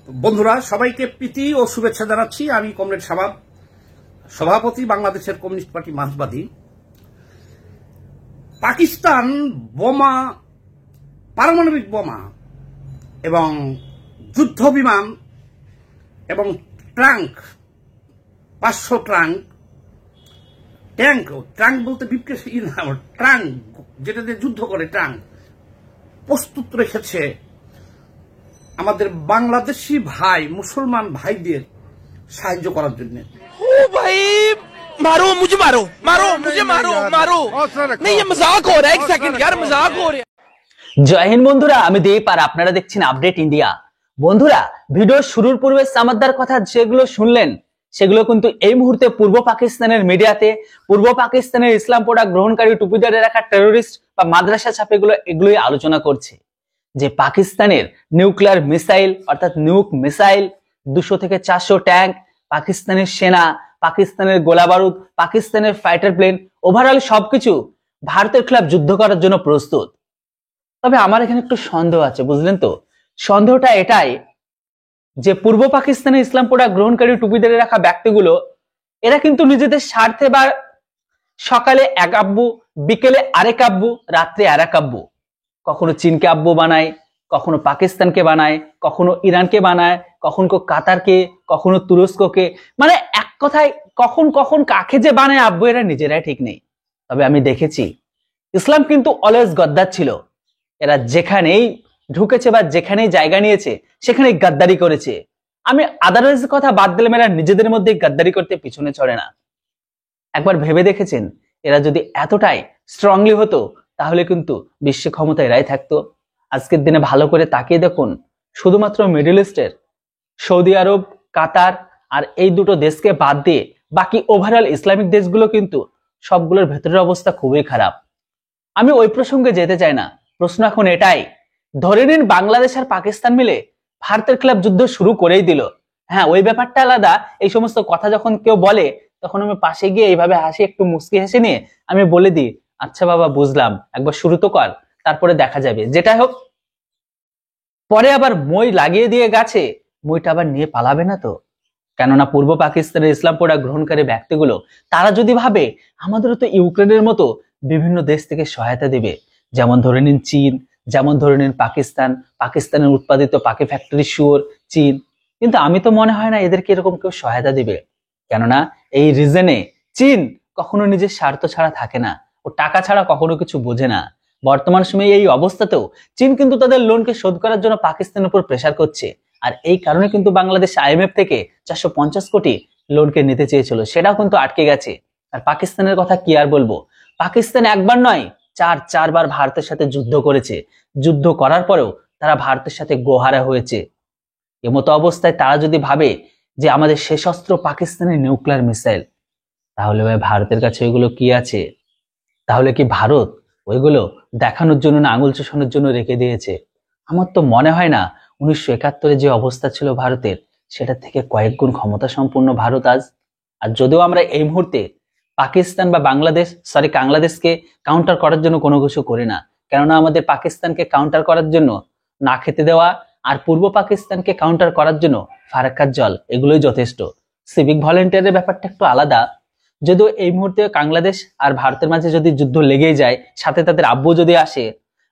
বন্ধুরা সবাইকে প্রীতি ও শুভেচ্ছা জানাচ্ছি। আমি কমরেড শাবাব, সভাপতি বাংলাদেশের কমিউনিস্ট পার্টি মার্ক্সবাদী। পাকিস্তান বোমা, পারমাণবিক বোমা এবং যুদ্ধ বিমান এবং ট্রাঙ্ক, 500 ট্রাঙ্ক বলতে বিপ্লবী ট্রাঙ্ক, যেটা দিয়ে যুদ্ধ করে ট্রাঙ্ক প্রস্তুত রেখেছে আমাদের বাংলাদেশি ভাই মুসলমান ভাইদের সাহায্য করার জন্য। ओ भाई मारो मुझे, मारो मारो मुझे, मारो मारो नहीं, ये मजाक हो रहा है। एक सेकंड यार, मजाक हो रहा है। জয় হিন্দ বন্ধুরা, আমি দীপ আর আপনারা দেখছেন আপডেট ইন্ডিয়া। বন্ধুরা, ভিডিও শুরুর পূর্বে সামাদ্দার কথা যেগুলো শুনলেন সেগুলো কিন্তু এই মুহূর্তে পূর্ব পাকিস্তানের মিডিয়াতে পূর্ব পাকিস্তানের ইসলাম প্রোডাক্ট গ্রহণকারী টুপিদারে রাখা টেরোরিস্ট বা মাদ্রাসা ছাপেগুলো এগুলোই আলোচনা করছে যে পাকিস্তানের নিউক্লিয়ার মিসাইল অর্থাৎ নিউক মিসাইল, 200 থেকে 400 ট্যাঙ্ক, পাকিস্তানের সেনা, পাকিস্তানের গোলা বারুদ, পাকিস্তানের ফাইটার প্লেন, ওভারঅল সবকিছু ভারতের খেলাফ যুদ্ধ করার জন্য প্রস্তুত। তবে আমার এখানে একটু সন্দেহ আছে, বুঝলেন তো? সন্দেহটা এটাই যে পূর্ব পাকিস্তানে ইসলাম প্রোডাক্ট গ্রহণকারী টুপিদারে রাখা ব্যক্তিগুলো এরা কিন্তু নিজেদের স্বার্থে বা সকালে এক আব্বু, বিকেলে আরেক আব্বু, রাত্রে আরেক আব্বু, কখনো চীনকে আব্বু বানায়, কখনো পাকিস্তানকে বানায়, কখনো ইরানকে বানায়, কখনো কাতারকে, কখনো তুরস্ককে, মানে এক কথায় কখন কখন কাকে যে বানায় আব্বু এরা নিজেরাই ঠিক নেই। তবে আমি দেখেছি ইসলাম কিন্তু অলওয়েজ গদ্দার ছিল। এরা যেখানেই ঢুকেছে বা যেখানেই জায়গা নিয়েছে সেখানেই গাদ্দারি করেছে। আমি আদারওয়াইজ কথা বাদ দিলাম, এরা নিজেদের মধ্যে গাদ্দারি করতে পিছনে ছড়ে না। একবার ভেবে দেখেছেন এরা যদি এতটাই স্ট্রংলি হতো তাহলে কিন্তু বিশ্ব ক্ষমতা এরাই থাকতো। আজকের দিনে ভালো করে তাকিয়ে দেখুন, শুধুমাত্র মিডল ইস্টের সৌদি আরব, কাতার আর এই দুটো দেশকে বাদ দিয়ে বাকি ওভারঅল ইসলামিক দেশগুলো কিন্তু সবগুলোর ভেতরের অবস্থা খুবই খারাপ। আমি ওই প্রসঙ্গে যেতে চাই না। প্রশ্ন এখন এটাই, ধরে নিন বাংলাদেশ আর পাকিস্তান মিলে ভারতের খেলাফ যুদ্ধ শুরু করেই দিল। হ্যাঁ, ওই ব্যাপারটা আলাদা। এই সমস্ত কথা যখন কেউ বলে তখন আমি পাশে গিয়ে এইভাবে হাসি, একটু মুস্কি হেসে নিয়ে আমি বলে দিই, আচ্ছা বাবা বুঝলাম, একবার শুরু তো কর, তারপরে দেখা যাবে। যেটা হোক, পরে আবার মই লাগিয়ে দিয়ে গেছে, মইটা আবার নিয়ে পালাবে না তো? কেননা পূর্ব পাকিস্তানের ইসলাম প্রোডাক্ট গ্রহণকারী ব্যক্তিগুলো তারা যদি ভাবে আমাদেরও তো ইউক্রেনের মতো বিভিন্ন দেশ থেকে সহায়তা দিবে, যেমন ধরে নিন চীন, যেমন ধরে নিন পাকিস্তান, পাকিস্তানের উৎপাদিত পাকি ফ্যাক্টরি শুয়োর চীন, কিন্তু আমি তো মনে হয় না এদেরকে এরকম কেউ সহায়তা দিবে। কেননা এই রিজনে চীন কখনো নিজের স্বার্থ ছাড়া থাকে না, ও টাকা ছাড়া কখনো কিছু বোঝে না। বর্তমান সময়ে এই অবস্থাতেও চীন কিন্তু তাদের লোনকে শোধ করার জন্য পাকিস্তানের উপর প্রেসার করছে। আর এই কারণে কিন্তু বাংলাদেশ আইএমএফ থেকে 450 কোটি লোনকে নিতে চেয়েছিল, সেটাও কিন্তু আটকে গেছে। আর পাকিস্তানের কথা কি আর বলবো, পাকিস্তান একবার নয় চারবার ভারতের সাথে যুদ্ধ করেছে। যুদ্ধ করার পরেও তারা ভারতের সাথে গোহারা হয়েছে। এমতো অবস্থায় তারা যদি ভাবে যে আমাদের শেষ অস্ত্র পাকিস্তানের নিউক্লিয়ার মিসাইল, তাহলে ভাই ভারতের কাছে ওইগুলো কি আছে? তাহলে কি ভারত ওইগুলো দেখানোর জন্য না আঙুল চুষানোর জন্য রেখে দিয়েছে? আমার তো মনে হয় না 1971-এ যে অবস্থা ছিল ভারতের, সেটা থেকে কয়েক গুণ ক্ষমতা সম্পন্ন ভারত আজ। আর যদিও আমরা এই মুহূর্তে পাকিস্তান বা বাংলাদেশকে কাউন্টার করার জন্য কোনো কিছু করি না, কেননা আমাদের পাকিস্তানকে কাউন্টার করার জন্য না খেতে দেওয়া আর পূর্ব পাকিস্তানকে কাউন্টার করার জন্য ফারাক্কার জল, এগুলোই যথেষ্ট। সিভিক ভলেন্টিয়ারের ব্যাপারটা একটু আলাদা। যদিও এই মুহূর্তে বাংলাদেশ আর ভারতের মাঝে যদি যুদ্ধ লেগেই যায়, সাথে তাদের আব্বু যদি আসে,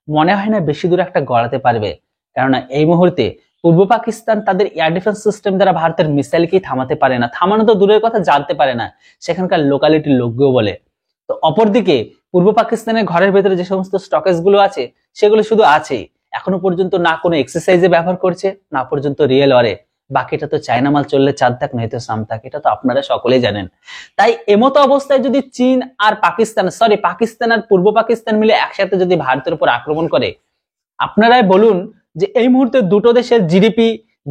মনে হয় না বেশি দূর একটা গড়াতে পারবে। কেননা এই মুহূর্তে পূর্ব পাকিস্তান তাদের এয়ার ডিফেন্স সিস্টেম দ্বারা ভারতের মিসাইলকেই থামাতে পারে না, থামানো তো দূরের কথা, জানতে পারে না, সেখানকার লোকালিটির লোকগুলো বলে। তো অপরদিকে পূর্ব পাকিস্তানের ঘরের ভেতরে যে সমস্ত স্টকেজ গুলো আছে সেগুলো শুধু আছে, এখনো পর্যন্ত না কোনো এক্সারসাইজে ব্যবহার করছে, না পর্যন্ত রিয়েল ওয়ারে। বাকিটা তো চায়না মাল চললে চাঁদ থাক নয়তো সাম থাক, এটা তো আপনারা সকলেই জানেন। তাই এমতো অবস্থায় যদি চীন আর পাকিস্তান আর পূর্ব পাকিস্তান মিলে একসাথে যদি ভারতের উপর আক্রমণ করে, আপনারাই বলুন যে এই মুহূর্তে দুটো দেশের জিডিপি,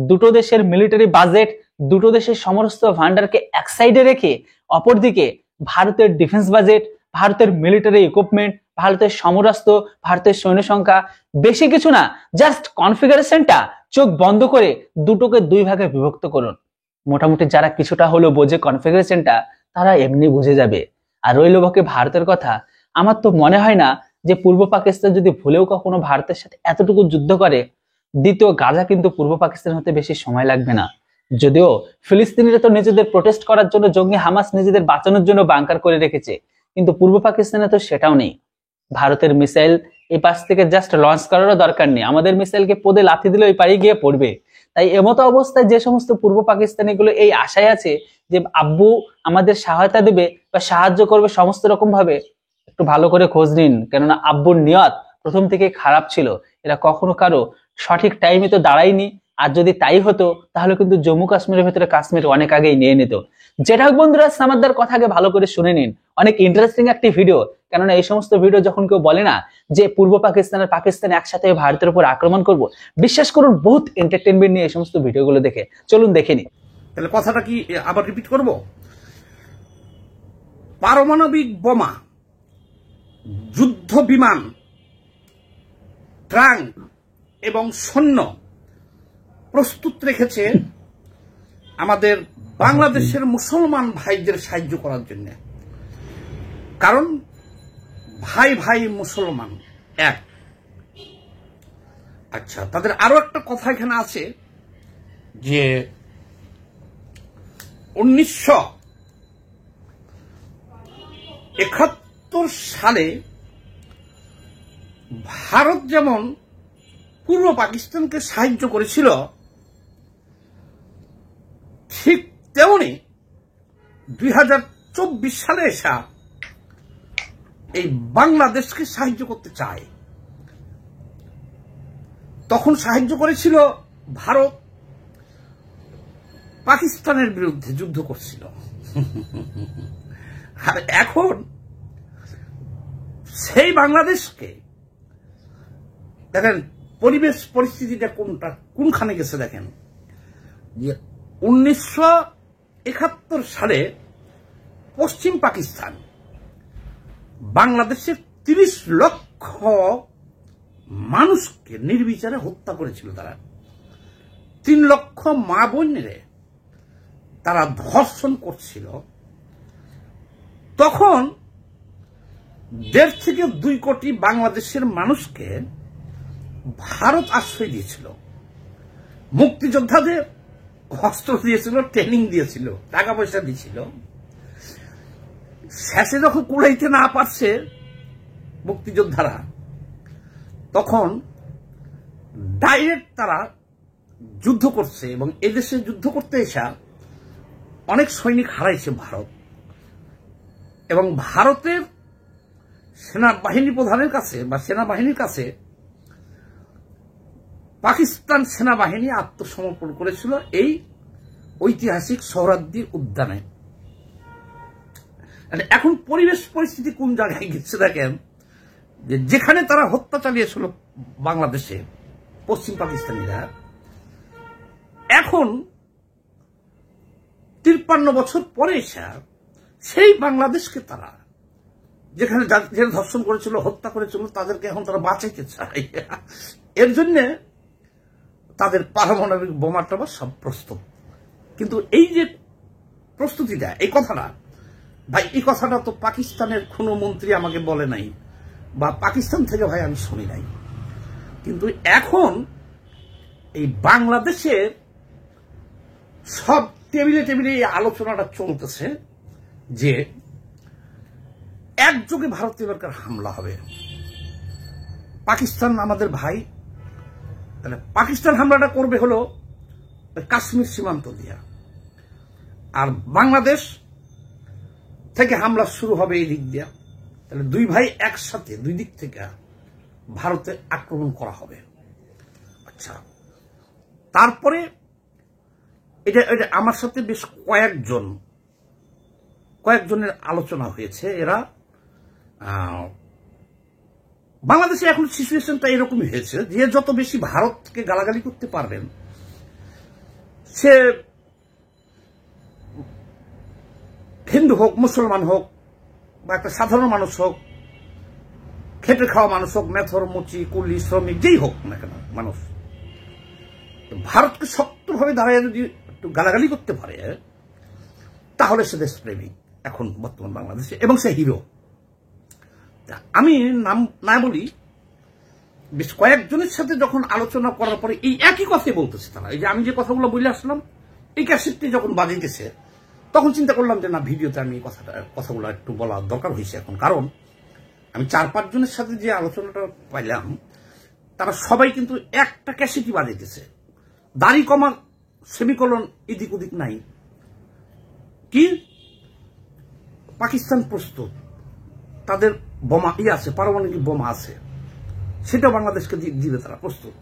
দুটো দেশের মিলিটারি বাজেট, দুটো দেশের সমস্ত ভান্ডারকে এক সাইডে রেখে অপরদিকে ভারতের ডিফেন্স বাজেট, ভারতের মিলিটারি ইকুইপমেন্ট, ভারতের সমরাস্ত্র, ভারতের সৈন্য সংখ্যা, বেশি কিছু না, জাস্ট কনফিগারেশনটা চোখ বন্ধ করে দুটোকে দুই ভাগে বিভক্ত করুন। মোটামুটি যারা কিছুটা হলো বোঝে কনফিগারেশনটা, তারা এমনি বুঝে যাবে। আর রইল বাকি ভারতের কথা, আমার তো মনে হয় না যে পূর্ব পাকিস্তান যদি ভুলেও কখনো ভারতের সাথে এতটুকু যুদ্ধ করে, দ্বিতীয়, গাজা কিন্তু পূর্ব পাকিস্তান হতে বেশি সময় লাগবে না। যদিও ফিলিস্তিনিরা তো নিজেদের প্রোটেস্ট করার জন্য, জঙ্গি হামাস নিজেদের বাঁচানোর জন্য বাংকার করে রেখেছে, কিন্তু পূর্ব পাকিস্তানে তো সেটাও নেই। ভারতের মিসাইল এই পাশ থেকে জাস্ট লঞ্চ করারও দরকার নেই, আমাদের মিসাইলকে পদে লাথি দিলে ওই পাড়ি গিয়ে পড়বে। তাই এমতো অবস্থায় যে সমস্ত পূর্ব পাকিস্তানি গুলো এই আশায় আছে যে আব্বু আমাদের সহায়তা দেবে বা সাহায্য করবে সমস্ত রকম ভাবে, একটু ভালো করে খোঁজ নিন, কেননা আব্বুর নিয়ত প্রথম থেকে খারাপ ছিল। এরা কখনো কারো সঠিক টাইমে তো দাঁড়ায়নি, আর যদি তাই হতো তাহলে কিন্তু জম্মু কাশ্মীরের ভেতরে কাশ্মীর অনেক আগেই নিয়ে নিত। যেটা হোক বন্ধুরা, সামাদ্দার কথা আগে ভালো করে শুনে নিন, অনেক ইন্টারেস্টিং একটি ভিডিও। কেননা এই সমস্ত ভিডিও যখন কেউ বলে না যে পূর্ব পাকিস্তান আর পাকিস্তান একসাথে ভারতের উপর আক্রমণ করব, বিশ্বাস করুন বহুত এন্টারটেনমেন্ট নিয়ে এই সমস্ত ভিডিওগুলো দেখে। চলুন দেখে নি। তাহলে কথাটা কি আবার রিপিট করব? পারমাণবিক বোমা, যুদ্ধ বিমান, ট্যাঙ্ক এবং সৈন্য প্রস্তুত রেখেছে আমাদের বাংলাদেশের মুসলমান ভাইদের সাহায্য করার জন্য। কারণ ভাই ভাই মুসলমান এক। আচ্ছা, তাদের আরো একটা কথা এখানে আছে যে 1971 সালে ভারত যেমন পূর্ব পাকিস্তানকে সাহায্য করেছিল, ঠিক তেমনি 2024 সালে এসে এই বাংলাদেশকে সাহায্য করতে চায়। তখন সাহায্য করেছিল ভারত, পাকিস্তানের বিরুদ্ধে যুদ্ধ করছিল। আর এখন সেই বাংলাদেশকে দেখেন পরিবেশ পরিস্থিতিটা কোনখানে গেছে দেখেন। 1971 সালে পশ্চিম পাকিস্তান বাংলাদেশের 30 লক্ষ মানুষকে নির্বিচারে হত্যা করেছিল। তারা 3 লক্ষ মা বোনেরে তারা ধর্ষণ করছিল। তখন 1.5 থেকে 2 কোটি বাংলাদেশের মানুষকে ভারত আশ্রয় দিয়েছিল, মুক্তিযোদ্ধাদের অস্ত্র দিয়েছিল, ট্রেনিং দিয়েছিল, টাকা পয়সা দিয়েছিল। শেষে যখন কুড়াইতে না পারছে মুক্তিযোদ্ধারা, তখন ডাইরেক্ট তারা যুদ্ধ করছে এবং এদেশে যুদ্ধ করতে এসে অনেক সৈনিক হারাইছে ভারত। এবং ভারতের সেনাবাহিনী প্রধানের কাছে বা সেনাবাহিনীর কাছে পাকিস্তান সেনাবাহিনী আত্মসমর্পণ করেছিল এই ঐতিহাসিক সোহরাওয়ার্দী উদ্যানে। এখন পরিবেশ পরিস্থিতি কোন জায়গায় গেছে দেখেন, যেখানে তারা হত্যা চালিয়েছিল বাংলাদেশে পশ্চিম পাকিস্তানিরা, এখন 53 বছর পরে এসে সেই বাংলাদেশকে তারা যেখানে ধর্ষণ করেছিল, হত্যা করেছিল, তাদেরকে এখন তারা বাঁচাইতে চায়। এর জন্য তাদের পারমাণবিক বোমা টোমা সব প্রস্তুত। কিন্তু এই যে প্রস্তুতিটা, এই কথাটা ভাই, এই কথাটা তো পাকিস্তানের কোনো মন্ত্রী আমাকে বলে নাই, বা পাকিস্তান থেকে ভাই আমি শুনি নাই। কিন্তু এখন এই বাংলাদেশের সব টেবিলে টেবিলে এই আলোচনাটা চলতেছে যে একযোগে ভারতীয় সরকার হামলা হবে। পাকিস্তান আমাদের ভাই, তাহলে পাকিস্তান হামলাটা করবে হলো কাশ্মীর সীমান্ত দিয়া, আর বাংলাদেশ থেকে হামলা শুরু হবে এই দিক দিয়া। তাহলে দুই ভাই একসাথে দুই দিক থেকে ভারতে আক্রমণ করা হবে। আচ্ছা, তারপরে এটা আমার সাথে বেশ কয়েকজনের আলোচনা হয়েছে। এরা বাংলাদেশে এখন সিচুয়েশনটা এরকমই হয়েছে যে যত বেশি ভারতকে গালাগালি করতে পারবেন, সে হিন্দু হোক, মুসলমান হোক, বা একটা সাধারণ মানুষ হোক, খেটে খাওয়া মানুষ হোক, মেথর, মুচি, কুলি, শ্রমিক, যেই হোক না কেন মানুষ, ভারতকে শক্তভাবে দাঁড়িয়ে যদি একটু গালাগালি করতে পারে, তাহলে সে দেশপ্রেমিক এখন বর্তমান বাংলাদেশে, এবং সে হিরো। আমি নাম না বলি, বেশ কয়েকজনের সাথে যখন আলোচনা করার পরে এই একই কথাই বলতেছে তারা। এই যে আমি যে কথাগুলো বলে আসলাম, এই ক্যাসেটটি যখন বাজিয়েছে তখন চিন্তা করলাম যে না, ভিডিওতে আমি এই কথাগুলো একটু বলা দরকার হয়েছে এখন। কারণ আমি 4-5 জনের সাথে যে আলোচনাটা পাইলাম, তারা সবাই কিন্তু একটা ক্যাসেটই বাজিয়েছে। দাড়ি কমা সেমিকোলন এদিক ওদিক নাই। কি পাকিস্তান প্রস্তুত, তাদের বোমা আছে, পারমাণবিক বোমা আছে, সেটা বাংলাদেশকে দিবে, তারা প্রস্তুত,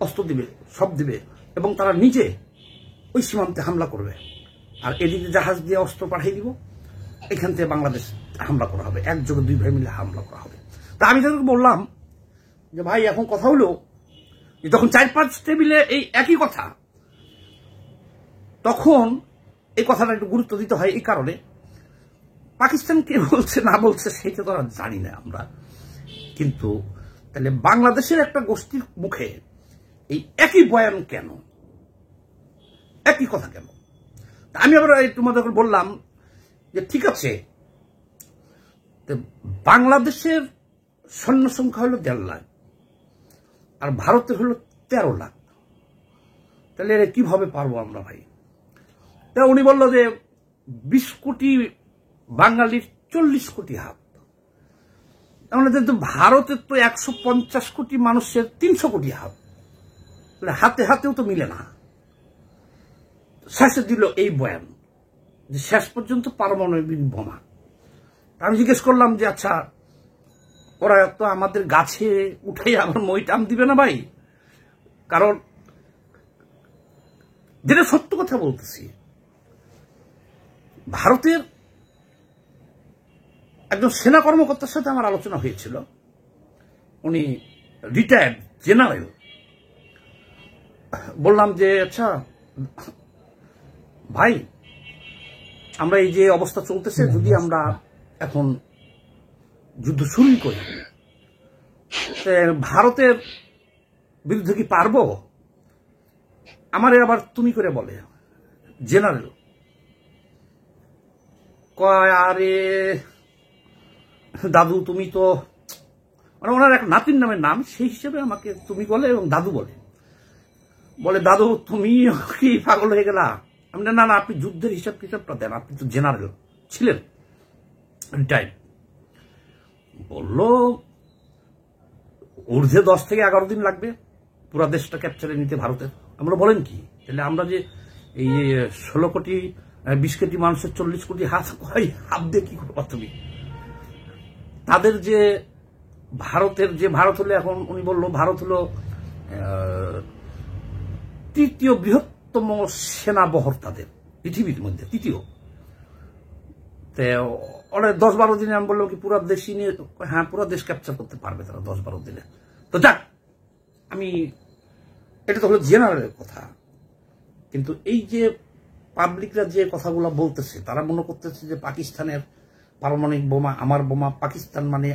অস্ত্র দিবে, সব দিবে, এবং তারা নিজে ওই সীমান্তে হামলা করবে। আর এদিকে জাহাজ দিয়ে অস্ত্র পাঠিয়ে দিব, এখান থেকে বাংলাদেশ হামলা করা হবে, একযোগে 2 ভাই মিলে হামলা করা হবে। তা আমি তাদেরকে বললাম যে ভাই, এখন কথা হলো যে যখন 4-5 টেবিলে এই একই কথা, তখন এই কথাটা একটু গুরুত্ব দিতে হয়। এই কারণে পাকিস্তান কে বলছে না বলছে সেটা তো আর জানি না আমরা, কিন্তু তাহলে বাংলাদেশের একটা গোষ্ঠীর মুখে এই একই বয়ান কেন, একই কথা কেন? আমি আবার তোমাদের বললাম যে ঠিক আছে, বাংলাদেশের সৈন্য সংখ্যা হলো 1.5 লাখ আর ভারতের হলো 13 লাখ, তাহলে এরা কিভাবে পারবো আমরা ভাই? তা উনি বলল যে 20 কোটি বাঙালির 40 কোটি হাত, তাহলে কিন্তু ভারতের তো 150 কোটি মানুষের 300 কোটি হাত, হাতে হাতেও তো মিলে না। শেষে দিল এই বয়ান যে শেষ পর্যন্ত পারমাণবিক বোমা। আমি জিজ্ঞেস করলাম যে আচ্ছা, ওরা তো আমাদের গাছে উঠে আবার মইটাম দিবে না ভাই? কারণ যেটা সত্য কথা বলতেছি, ভারতের একজন সেনা কর্মকর্তার সাথে আমার আলোচনা হয়েছিল, উনি রিটায়ার্ড জেনারেল। বললাম যে আচ্ছা ভাই, আমরা এই যে অবস্থা চলতেছে, যদি আমরা এখন যুদ্ধ শুরু করি, ভারতের বিরুদ্ধে কি পারবো? আমারে আবার তুমি করে বলে জেনারেল। কয় আরে দাদু, তুমি তো, মানে ওনার এক নাতির নামের নাম, সেই হিসেবে আমাকে তুমি বলে এবং দাদু বলে। বলে দাদু তুমি কি পাগল হয়ে গেলা? আমি না না, আপনি যুদ্ধের হিসাব কিতাবটা দেন, আপনি তো জেনারেল ছিলেন, রিটায়ার্ড। বললো ঊর্ধ্বে 10 থেকে 11 দিন লাগবে পুরো দেশটা ক্যাপচারে নিতে ভারতের। আমরা বলেন কি, তাহলে আমরা যে এই 16 কোটি 20 কোটি মানুষের 40 কোটি হাত দিয়ে কি করবো তুমি? তাদের যে ভারতের যে ভারত হলো এখন, উনি বললো ভারত হলো 3য় বৃহত্তম সেনাবহর তাদের পৃথিবীর মধ্যে, 3য়। তো অনেক 10-12 দিনে আমি বললাম কি পুরো দেশই নিয়ে, হ্যাঁ পুরো দেশ ক্যাপচার করতে পারবে তারা 10-12 দিনে। তো যাক, আমি এটা তো হলো জেনারেলের কথা, কিন্তু এই যে পাবলিকরা যে কথাগুলো বলতেছে, তারা মনে করতেছে যে পাকিস্তানের পারমাণবিক বোমা আমার বোমা, পাকিস্তান মানে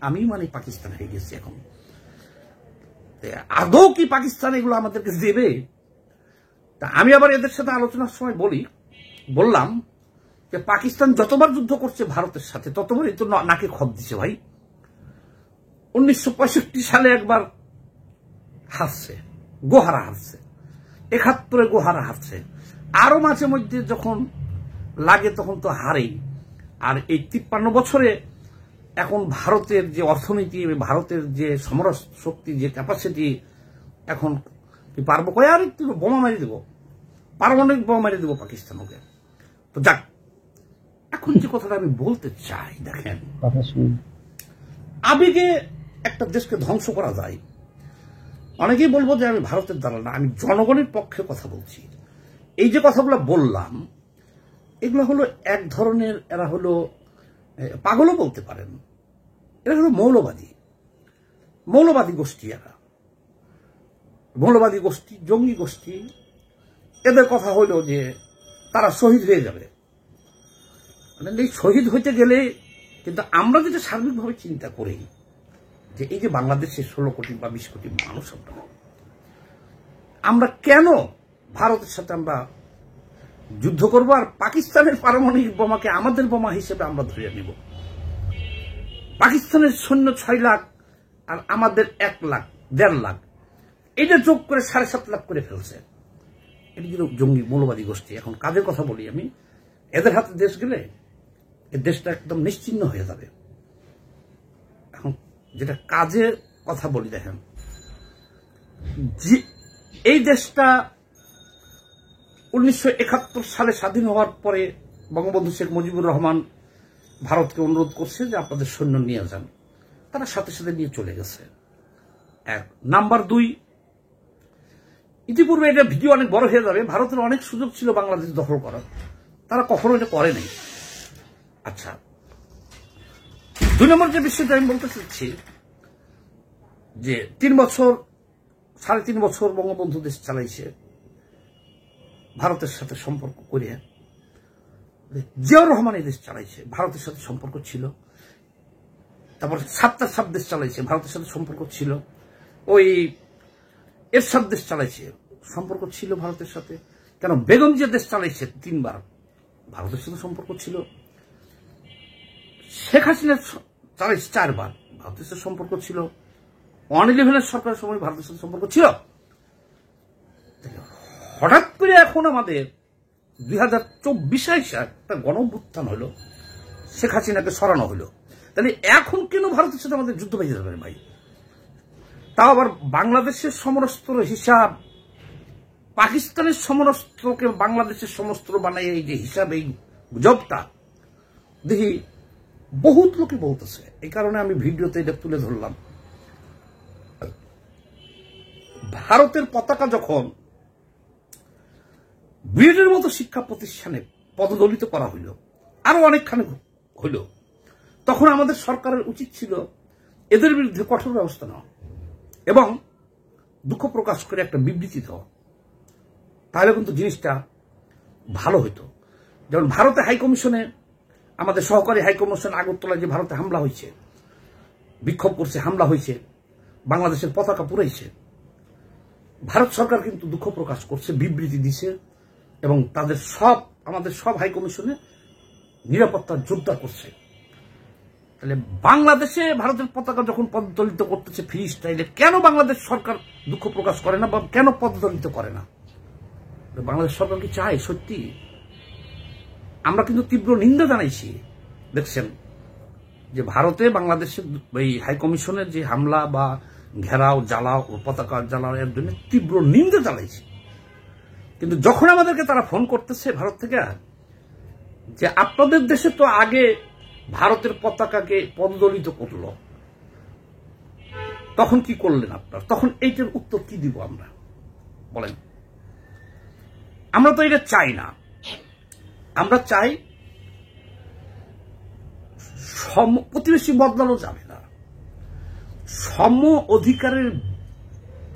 আমি মানে পাকিস্তান হয়ে গেছে এখন। আদৌ কি পাকিস্তান এগুলো আমাদেরকে দেবে? তা আমি আবার এদের সাথে আলোচনার সময় বললাম যে পাকিস্তান যতবার যুদ্ধ করছে ভারতের সাথে, ততবারই তো নাকে খত দিছে ভাই। 1965 সালে একবার হারছে, গোহারা হারছে, 71-এ গোহারা হারছে, আরো মাঝে মধ্যে যখন লাগে তখন তো হারেই। আর এই 53 বছরে এখন ভারতের যে অর্থনীতি, ভারতের যে সমর শক্তি, যে ক্যাপাসিটি, এখন কি পারবো? কয় আর একটু বোমা মারি দেবো, পারমাণবিক বোমা মারি দেবো পাকিস্তানকে। তো যাক, এখন যে কথাটা আমি বলতে চাই, দেখেন আবেগে একটা দেশকে ধ্বংস করা যায়। অনেকেই বলবো যে আমি ভারতের দালাল না, আমি জনগণের পক্ষে কথা বলছি। এই যে কথাগুলো বললাম, এগুলো হলো এক ধরনের, এরা হলো পাগলও বলতে পারেন, এরা হলো মৌলবাদী গোষ্ঠী। এরা মৌলবাদী গোষ্ঠী, জঙ্গি গোষ্ঠী। এদের কথা হলো যে তারা শহীদ হয়ে যাবে। মানে এই শহীদ হইতে গেলে, কিন্তু আমরা যেটা সার্বিকভাবে চিন্তা করি যে এই যে বাংলাদেশের 16 কোটি বা 20 কোটি মানুষ, আমরা কেন ভারতের সাথে আমরা যুদ্ধ করব আর পাকিস্তানের পারমাণবিক বোমাকে আমাদের বোমা হিসেবে আমরা ধরে নিব? পাকিস্তানের সৈন্য 6 লাখ আর আমাদের 1 লাখ 1.5 লাখ, এটা যোগ করে 7.5 লাখ করে ফেলছে। এটা কিন্তু জঙ্গি মৌলবাদী গোষ্ঠী। এখন কাজের কথা বলি আমি, এদের হাতে দেশ গেলে এই দেশটা একদম নিশ্চিহ্ন হয়ে যাবে। এখন যেটা কাজের কথা বলি, দেখেন এই দেশটা 1971 সালে স্বাধীন হওয়ার পরে বঙ্গবন্ধু শেখ মুজিবুর রহমান ভারতকে অনুরোধ করছে যে আপনাদের সৈন্য নিয়ে যান, তারা সাথে সাথে নিয়ে চলে গেছে। 1 নাম্বার 2, ইতিপূর্বে এটা ভিডিও অনেক বড় হয়ে যাবে, ভারতের অনেক সুযোগ ছিল বাংলাদেশ দখল করার, তারা কখনো এটা করে নাই। আচ্ছা, 2 নম্বর যে বিষয়টা আমি বলতে চাচ্ছি যে 3 বছর 3.5 বছর বঙ্গবন্ধু দেশ চালাইছে ভারতের সাথে সম্পর্ক করে। জিয়াউর রহমান এই দেশ চালাইছে, ভারতের সাথে সম্পর্ক ছিল। তারপর 7 দেশ চালাইছে, ভারতের সাথে সম্পর্ক ছিল। ওই এরশাদ দেশ চালাইছে, সম্পর্ক ছিল ভারতের সাথে। কেন বেগম জিয়া দেশ চালাইছে 3 বার, ভারতের সাথে সম্পর্ক ছিল। শেখ হাসিনা চালাইছে 4 বার, ভারতের সাথে সম্পর্ক ছিল। 111 সরকারের সময় ভারতের সাথে সম্পর্ক ছিল। হঠাৎ করে এখন আমাদের 2024 একটা গণঅভ্যুত্থান হলো, শেখ হাসিনাকে সরানো হলো, তাহলে এখন কেন ভারতের সাথে আমাদের যুদ্ধ বেজে যাবে ভাই? তাও আবার বাংলাদেশের সমরাস্ত্র হিসাব, পাকিস্তানের সমরাস্ত্রকে বাংলাদেশের সমরাস্ত্র বানাই, এই যে হিসাব, এই গুজবটা দেখি বহুত লোকে বলতেছে। এই কারণে আমি ভিডিওতে এটা তুলে ধরলাম। ভারতের পতাকা যখন বিএডের মতো শিক্ষা প্রতিষ্ঠানে পদদলিত করা হইল, আরো অনেকখানি হইল, তখন আমাদের সরকারের উচিত ছিল এদের বিরুদ্ধে কঠোর ব্যবস্থা নেওয়া এবং দুঃখ প্রকাশ করে একটা বিবৃতি দেওয়া। তাহলে কিন্তু জিনিসটা ভালো হইতো। যেমন ভারতে হাইকমিশনে, আমাদের সহকারী হাইকমিশন আগরতলায় যে ভারতে হামলা হয়েছে, বিক্ষোভ করছে, হামলা হয়েছে, বাংলাদেশের পতাকা পুড়াইছে, ভারত সরকার কিন্তু দুঃখ প্রকাশ করছে, বিবৃতি দিছে এবং তাদের আমাদের সব হাইকমিশনে নিরাপত্তা জোরদার করছে। তাহলে বাংলাদেশে ভারতের পতাকা যখন পদদলিত করতেছে ফ্রি স্টাইলে, কেন বাংলাদেশ সরকার দুঃখ প্রকাশ করে না বা কেন পদদলিত করে না? বাংলাদেশ সরকার কি চায় সত্যি? আমরা কিন্তু তীব্র নিন্দা জানাইছি। দেখছেন যে ভারতে বাংলাদেশের এই হাইকমিশনের যে হামলা বা ঘেরাও, জ্বালাও, পতাকা জ্বালাও, এর জন্য তীব্র নিন্দা জানাইছি। কিন্তু যখন আমাদেরকে তারা ফোন করতেছে ভারত থেকে যে আপনাদের দেশে তো আগে ভারতের পতাকাকে পদদলিত করল, তখন কি করলেন আপনার? তখন এইটার উত্তর কি দিব আমরা? বলেন। আমরা তো এটা চাই না। আমরা চাই প্রতিবেশী বদলানো যাবে না, সম অধিকারের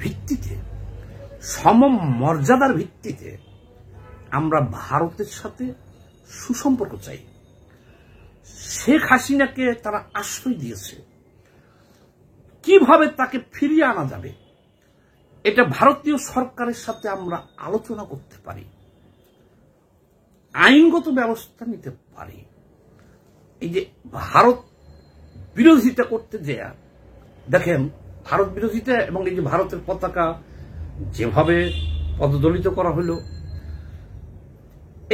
ভিত্তিতে, সম মর্যাদার ভিত্তিতে আমরা ভারতের সাথে সুসম্পর্ক চাই। শেখ হাসিনাকে তারা আশ্রয় দিয়েছে, কিভাবে তাকে ফিরিয়ে আনা যাবে এটা ভারতীয় সরকারের সাথে আমরা আলোচনা করতে পারি, আইনগত ব্যবস্থা নিতে পারি। এই যে ভারত বিরোধিতা করতে যায়, দেখেন ভারত বিরোধিতা এবং এই যে ভারতের পতাকা যেভাবে পদদলিত করা হলো,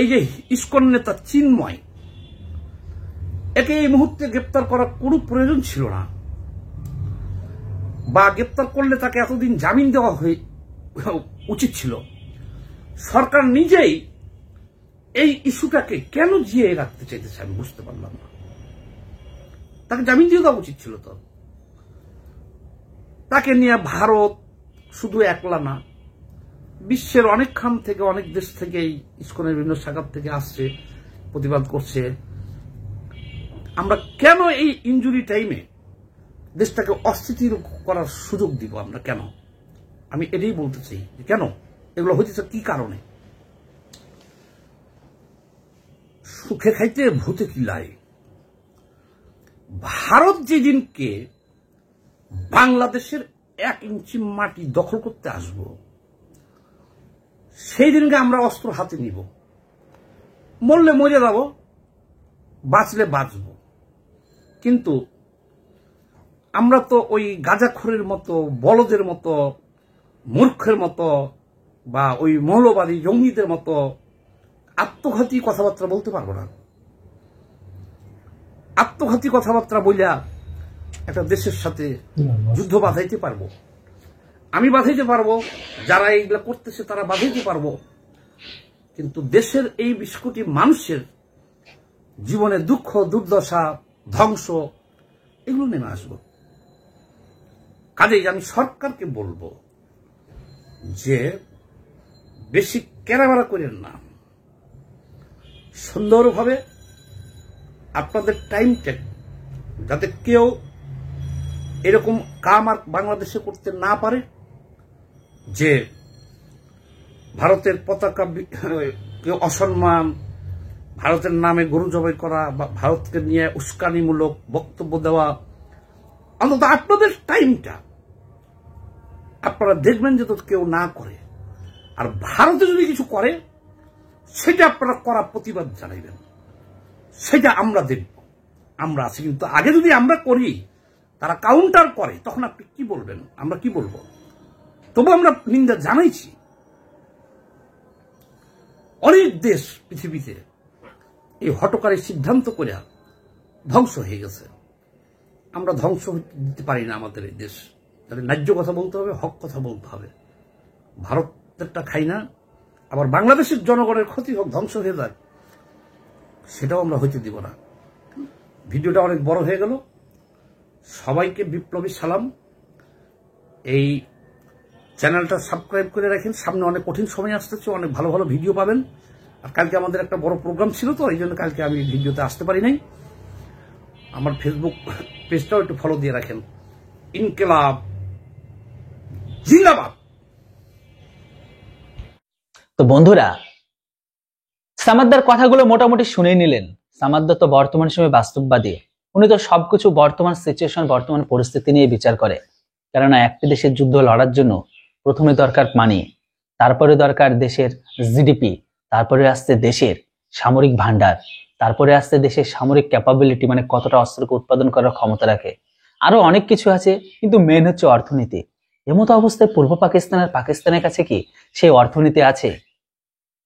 এই যে ইসকন নেতা চিন্ময়, একে এই মুহূর্তে গ্রেপ্তার করার কোনো প্রয়োজন ছিল না, বা গ্রেপ্তার করলে তাকে এতদিন জামিন দেওয়া উচিত ছিল। সরকার নিজেই এই ইস্যুটাকে কেন জিয়ে রাখতে চাইতেছে আমি বুঝতে পারলাম না। তাকে জামিন দিয়ে দেওয়া উচিত ছিল। তো তাকে নিয়ে ভারত শুধু একলা না, বিশ্বের অনেকখান থেকে, অনেক দেশ থেকে, এই ইসকনের বিভিন্ন শাখা থেকে আসছে, প্রতিবাদ করছে। আমরা কেন এই ইনজুরি টাইমে দেশটাকে অস্থিতির করার সুযোগ দিব? আমরা কেন? আমি এটাই বলতে চাই, কেন এগুলো হইতেছে, কি কারণে? সুখে খাইতে ভূতে কিলায়। ভারত যেদিনকে বাংলাদেশের 1 ইঞ্চি মাটি দখল করতে আসব, সেই দিনকে আমরা অস্ত্র হাতে নিব। মরলে মরে যাব, বাঁচলে বাঁচব। কিন্তু আমরা তো ওই গাঁজাখোরের মতো, বলদের মতো, মূর্খের মতো বা ওই মৌলবাদী জঙ্গিদের মতো আত্মঘাতী কথাবার্তা বলতে পারবো না। আত্মঘাতী কথাবার্তা বইলা একটা দেশের সাথে যুদ্ধ বাঁধাইতে পারবো, আমি বাঁধাইতে পারবো, যারা এইগুলা করতেছে তারা বাঁধাইতে পারবো, কিন্তু দেশের এই 20 কোটি মানুষের জীবনে দুঃখ, দুর্দশা, ধ্বংস এগুলো নেমে আসবো। কাজেই আমি সরকারকে বলবো যে বেশি কেরাবেরা করেন না, সুন্দরভাবে আপনাদের টাইম টেক, যাতে কেউ এরকম কাম আর বাংলাদেশে করতে না পারে যে ভারতের পতাকা অসম্মান, ভারতের নামে গরু জবাই করা বা ভারতকে নিয়ে উস্কানিমূলক বক্তব্য দেওয়া। অন্তত আপনাদের টাইমটা আপনারা দেখবেন যে তো কেউ না করে, আর ভারতে যদি কিছু করে সেটা আপনারা করা প্রতিবাদ জানাইবেন, সেটা আমরা দেখব, আমরা আছি। কিন্তু আগে যদি আমরা করি, তারা কাউন্টার করে, তখন আপনি কি বলবেন, আমরা কি বলবো? তবু আমরা নিন্দা জানাইছি। অনেক দেশ পৃথিবীতে এই হটকারী সিদ্ধান্ত করে ধ্বংস হয়ে গেছে। আমরা ধ্বংস দিতে পারি না আমাদের এই দেশ। তাহলে ন্যায্য কথা বলতে হবে, হক কথা বলতে হবে। ভারতেরটা খাই না, আবার বাংলাদেশের জনগণের ক্ষতি হোক, ধ্বংস হয়ে যায়, সেটাও আমরা হইতে দিব না। ভিডিওটা অনেক বড় হয়ে গেল। সবাইকে বিপ্লবী সালাম। এই চ্যানেলটা সাবস্ক্রাইব করে রাখেন, সামনে অনেক কঠিন সময় আসতেছে, অনেক ভালো ভালো ভিডিও পাবেন। আর কালকে আমাদের একটা বড় প্রোগ্রাম ছিল, তো এই জন্য কালকে আমি ভিডিওতে আসতে পারি নাই। আমার ফেসবুক পেজটাও একটু ফলো দিয়ে রাখেন। ইনকিলাব জিন্দাবাদ। তো বন্ধুরা, সামাদ্দার কথাগুলো মোটামুটি শুনে নিলেন। সামাদ্দা তো বর্তমান সময়ে বাস্তববাদী, উনি তো সবকিছু বর্তমান সিচুয়েশন, বর্তমান পরিস্থিতি নিয়ে বিচার করে। কেননা একটি দেশের যুদ্ধ লড়ার জন্য প্রথমে দরকার পানি, তারপরে দরকার দেশের জিডিপি, তারপরে আসছে দেশের সামরিক ভান্ডার, তারপরে আসছে দেশের সামরিক ক্যাপাবিলিটি, মানে কতটা অস্ত্রকে উৎপাদন করার ক্ষমতা রাখে, আরো অনেক কিছু আছে। কিন্তু মেন হচ্ছে অর্থনীতি। এমতো অবস্থায় পূর্ব পাকিস্তানের কাছে কি সেই অর্থনীতি আছে?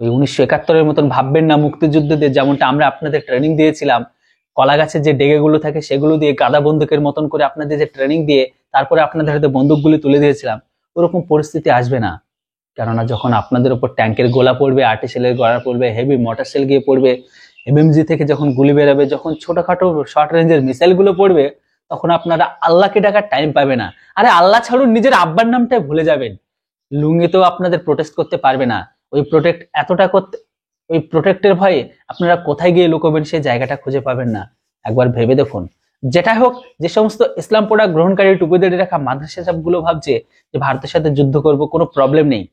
ওই 1971-এর মতন ভাববেন না মুক্তিযুদ্ধে যেমনটা আমরা আপনাদের ট্রেনিং দিয়েছিলাম, কলা গাছের যে ডেগেগুলো থাকে সেগুলো দিয়ে গাদা বন্দুকের মতন করে আপনাদের যে ট্রেনিং দিয়ে তারপরে আপনাদের হাতে বন্দুকগুলি তুলে দিয়েছিলাম, ওরকম পরিস্থিতি আসবে না। কেননা যখন আপনাদের উপর ট্যাঙ্কের গোলা পড়বে, আর্টিসেলের গোলা পড়বে, হেভি মোটর সেল গিয়ে পড়বে, এমএমজি থেকে যখন গুলি বেরোবে, যখন ছোটখাটো শর্ট রেঞ্জের মিসাইল গুলো পড়বে, তখন আপনারা আল্লাহকে ডাকার টাইম পাবে না। আরে আল্লাহ ছাড়ুন, নিজের আব্বার নামটাই ভুলে যাবেন। লুঙ্গিতেও আপনাদের প্রোটেস্ট করতে পারবে না। ওই প্রোটেক্টের ভয়ে আপনারা কোথায় গিয়ে লুকোবেন সেই জায়গাটা খুঁজে পাবেন না। একবার ভেবে দেখুন। যেটাই হোক, যে সমস্ত ইসলাম পড়া গ্রহণকারী টুপিদের রাখা মাদ্রাসা সবগুলো ভাবছে যে ভারতের সাথে যুদ্ধ করব, কোনো প্রবলেম নেই।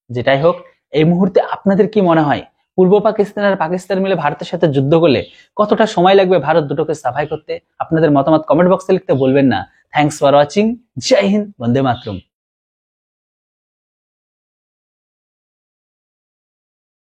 যেটাই হোক, এই মুহূর্তে আপনাদের কি মনে হয় পূর্ব পাকিস্তান আর পাকিস্তান মিলে ভারতের সাথে যুদ্ধ করলে কতটা সময় লাগবে ভারত দুটোকে সাফাই করতে? আপনাদের মতামত কমেন্ট বক্সে লিখতে বলবেন না। Thanks for watching. জয় হিন্দ, বন্দে মাতরম।